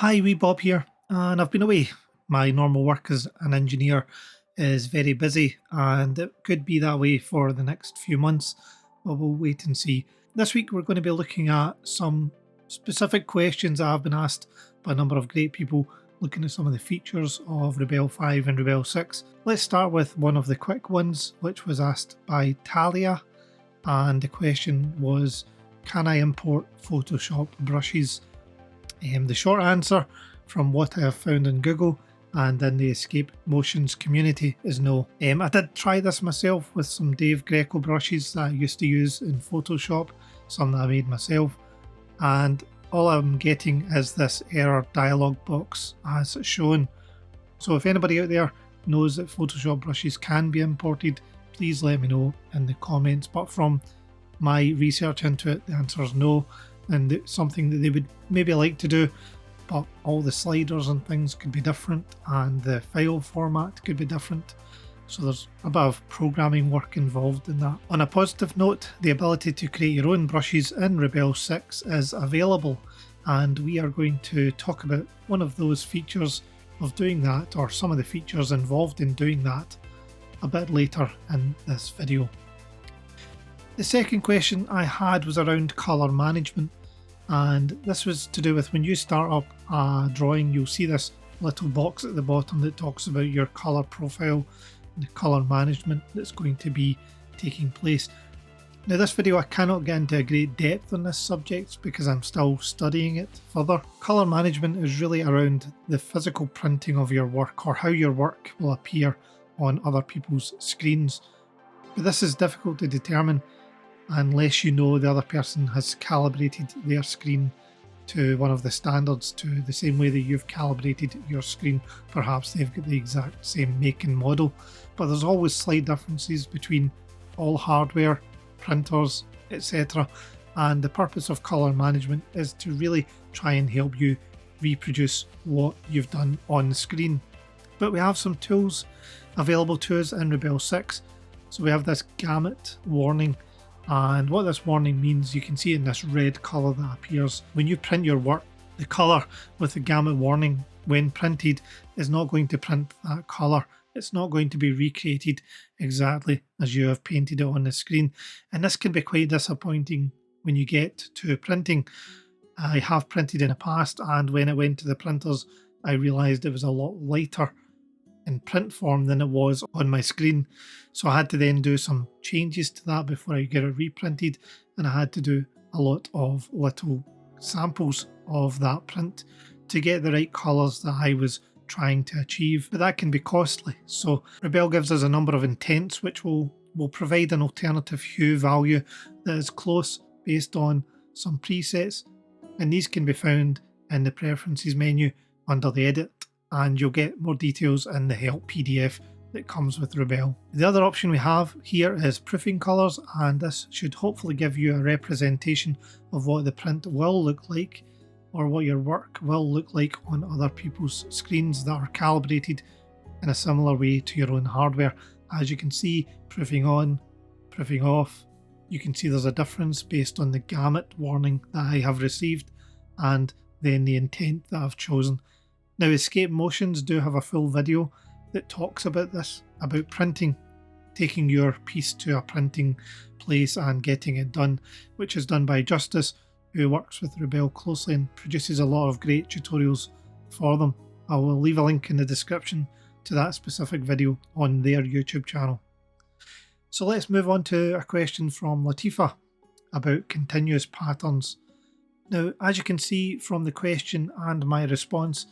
Hi, wee Bob here, and I've been away. My normal work as an engineer is very busy, and it could be that way for the next few months, but we'll wait and see. This week, we're going to be looking at some specific questions that have been asked by a number of great people, looking at some of the features of Rebelle 5 and Rebelle 6. Let's start with one of the quick ones, which was asked by Talia, and the question was, can I import Photoshop brushes? The short answer from what I have found in Google and in the Escape Motions community is no. I did try this myself with some Dave Greco brushes that I used to use in Photoshop, some that I made myself, and all I'm getting is this error dialog box as shown. So if anybody out there knows that Photoshop brushes can be imported, please let me know in the comments. But from my research into it, the answer is no, and it's something that they would maybe like to do, but all the sliders and things could be different and the file format could be different, so there's a bit of programming work involved in that. On a positive note, the ability to create your own brushes in Rebelle 6 is available, and we are going to talk about one of those features of doing that, or some of the features involved in doing that, a bit later in this video. The second question I had was around colour management, and this was to do with when you start up a drawing, you'll see this little box at the bottom that talks about your colour profile and the colour management that's going to be taking place. Now, this video I cannot get into a great depth on this subject because I'm still studying it further. Colour management is really around the physical printing of your work, or how your work will appear on other people's screens. But this is difficult to determine unless you know the other person has calibrated their screen to one of the standards, to the same way that you've calibrated your screen. Perhaps they've got the exact same make and model, but there's always slight differences between all hardware, printers, etc. And the purpose of colour management is to really try and help you reproduce what you've done on the screen. But we have some tools available to us in Rebelle 6. So we have this gamut warning, and what this warning means, you can see in this red colour that appears when you print your work. The colour with the gamut warning, when printed, is not going to print that colour. It's not going to be recreated exactly as you have painted it on the screen, and this can be quite disappointing when you get to printing. I have printed in the past, and when it went to the printers, I realised it was a lot lighter in print form than it was on my screen, so I had to then do some changes to that before I get it reprinted, and I had to do a lot of little samples of that print to get the right colours that I was trying to achieve, but that can be costly. So Rebelle gives us a number of intents which will provide an alternative hue value that is close based on some presets, and these can be found in the preferences menu under the edit, and you'll get more details in the help PDF that comes with Rebelle. The other option we have here is proofing colours, and this should hopefully give you a representation of what the print will look like, or what your work will look like on other people's screens that are calibrated in a similar way to your own hardware. As you can see, proofing on, proofing off, you can see there's a difference based on the gamut warning that I have received and then the intent that I've chosen. Now, Escape Motions do have a full video that talks about this, about printing, taking your piece to a printing place and getting it done, which is done by Justice, who works with Rebelle closely and produces a lot of great tutorials for them. I will leave a link in the description to that specific video on their YouTube channel. So let's move on to a question from Latifa about continuous patterns. Now, as you can see from the question and my response,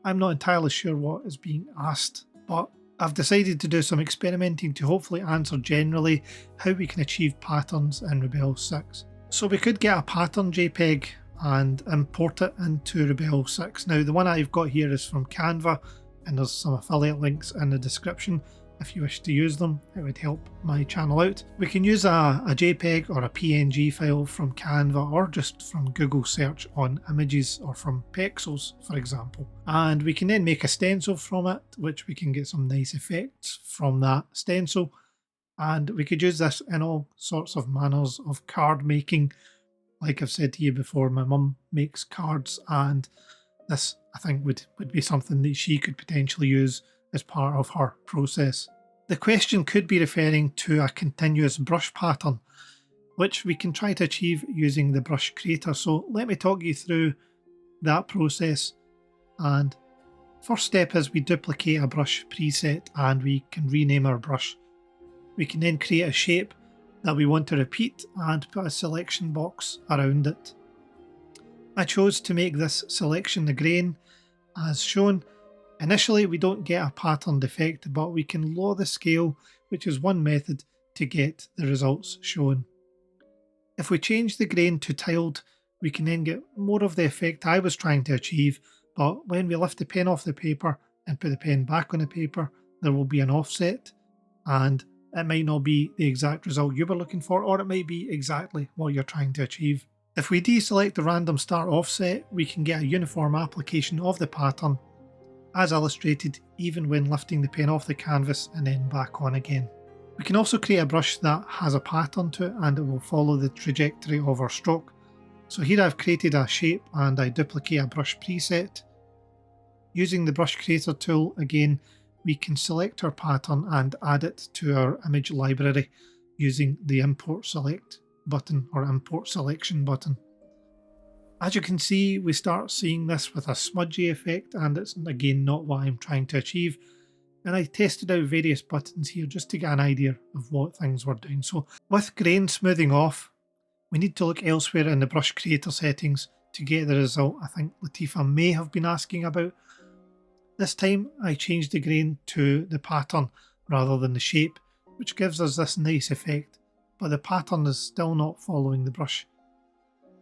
I'm not entirely sure what is being asked, but I've decided to do some experimenting to hopefully answer generally how we can achieve patterns in Rebelle 6. So we could get a pattern JPEG and import it into Rebelle 6. Now, the one I've got here is from Canva, and there's some affiliate links in the description. If you wish to use them, it would help my channel out. We can use a JPEG or a PNG file from Canva, or just from Google search on images, or from Pexels, for example. And we can then make a stencil from it, which we can get some nice effects from that stencil. And we could use this in all sorts of manners of card making. Like I've said to you before, my mum makes cards, and this I think would be something that she could potentially use as part of her process. The question could be referring to a continuous brush pattern, which we can try to achieve using the brush creator. So let me talk you through that process. And first step is we duplicate a brush preset and we can rename our brush. We can then create a shape that we want to repeat and put a selection box around it. I chose to make this selection the grain as shown. Initially we don't get a pattern effect, but we can lower the scale, which is one method to get the results shown. If we change the grain to tiled, we can then get more of the effect I was trying to achieve, but when we lift the pen off the paper and put the pen back on the paper, there will be an offset, and it might not be the exact result you were looking for, or it might be exactly what you're trying to achieve. If we deselect the random start offset, we can get a uniform application of the pattern, as illustrated, even when lifting the pen off the canvas and then back on again. We can also create a brush that has a pattern to it and it will follow the trajectory of our stroke. So here I've created a shape and I duplicate a brush preset. Using the brush creator tool again, we can select our pattern and add it to our image library using the import select button or import selection button. As you can see, we start seeing this with a smudgy effect, and it's again not what I'm trying to achieve. And I tested out various buttons here just to get an idea of what things were doing. So with grain smoothing off, we need to look elsewhere in the brush creator settings to get the result I think Latifa may have been asking about. This time I changed the grain to the pattern rather than the shape, which gives us this nice effect, but the pattern is still not following the brush.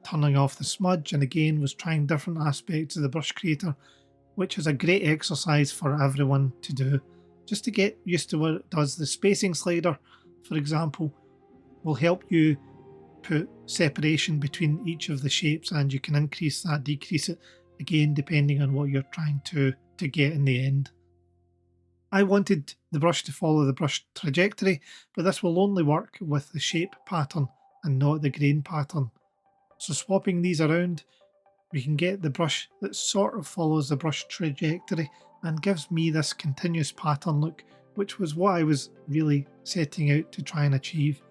Turning off the smudge, and again was trying different aspects of the brush creator, which is a great exercise for everyone to do, just to get used to what it does. The spacing slider, for example, will help you put separation between each of the shapes, and you can increase that, decrease it, again depending on what you're trying to get in the end. I wanted the brush to follow the brush trajectory, but this will only work with the shape pattern and not the grain pattern. So swapping these around, we can get the brush that sort of follows the brush trajectory and gives me this continuous pattern look, which was what I was really setting out to try and achieve.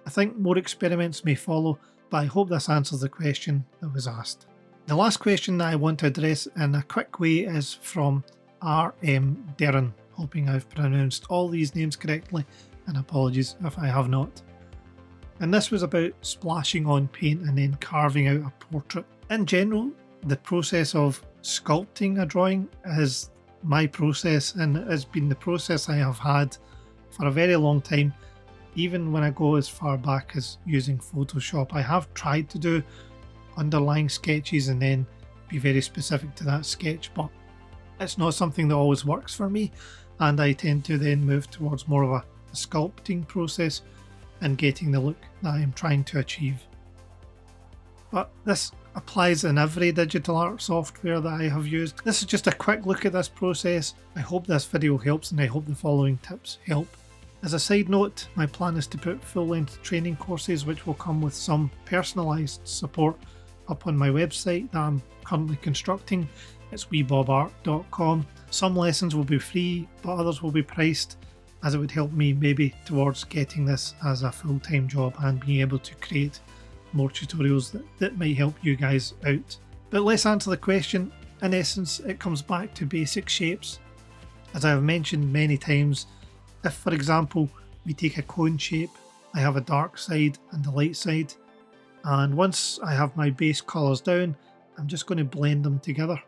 I think more experiments may follow, but I hope this answers the question that was asked. The last question that I want to address in a quick way is from R.M. Derren, hoping I've pronounced all these names correctly, and apologies if I have not. And this was about splashing on paint and then carving out a portrait. In general, the process of sculpting a drawing is my process, and it has been the process I have had for a very long time. Even when I go as far back as using Photoshop, I have tried to do underlying sketches and then be very specific to that sketch, but it's not something that always works for me, and I tend to then move towards more of a sculpting process and getting the look that I am trying to achieve. But this applies in every digital art software that I have used. This is just a quick look at this process. I hope this video helps, and I hope the following tips help. As a side note, my plan is to put full-length training courses which will come with some personalised support up on my website that I'm currently constructing. It's weebobart.com. Some lessons will be free, but others will be priced, as it would help me maybe towards getting this as a full-time job and being able to create more tutorials that might help you guys out. But let's answer the question. In essence, it comes back to basic shapes. As I have mentioned many times, if for example we take a cone shape, I have a dark side and a light side, and once I have my base colours down, I'm just going to blend them together.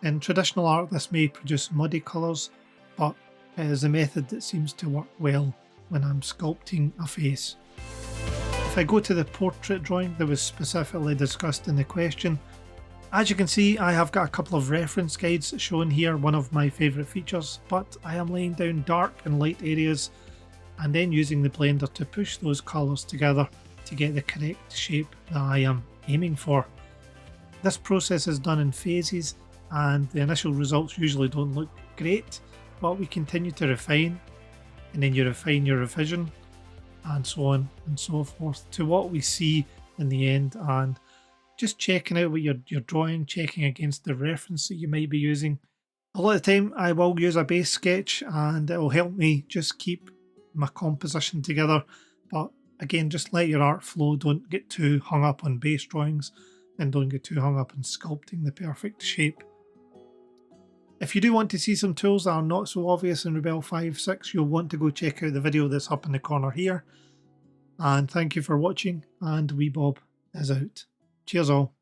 In traditional art this may produce muddy colours, but it is a method that seems to work well when I'm sculpting a face. If I go to the portrait drawing that was specifically discussed in the question, as you can see I have got a couple of reference guides shown here, one of my favourite features, but I am laying down dark and light areas and then using the blender to push those colours together to get the correct shape that I am aiming for. This process is done in phases and the initial results usually don't look great, but we continue to refine, and then you refine your revision and so on and so forth to what we see in the end, and just checking out what you're drawing, checking against the reference that you might be using. A lot of the time I will use a base sketch and it will help me just keep my composition together. But again, just let your art flow. Don't get too hung up on base drawings and don't get too hung up on sculpting the perfect shape. If you do want to see some tools that are not so obvious in Rebelle 5.6, you'll want to go check out the video that's up in the corner here. And thank you for watching, and Wee Bob is out. Cheers all.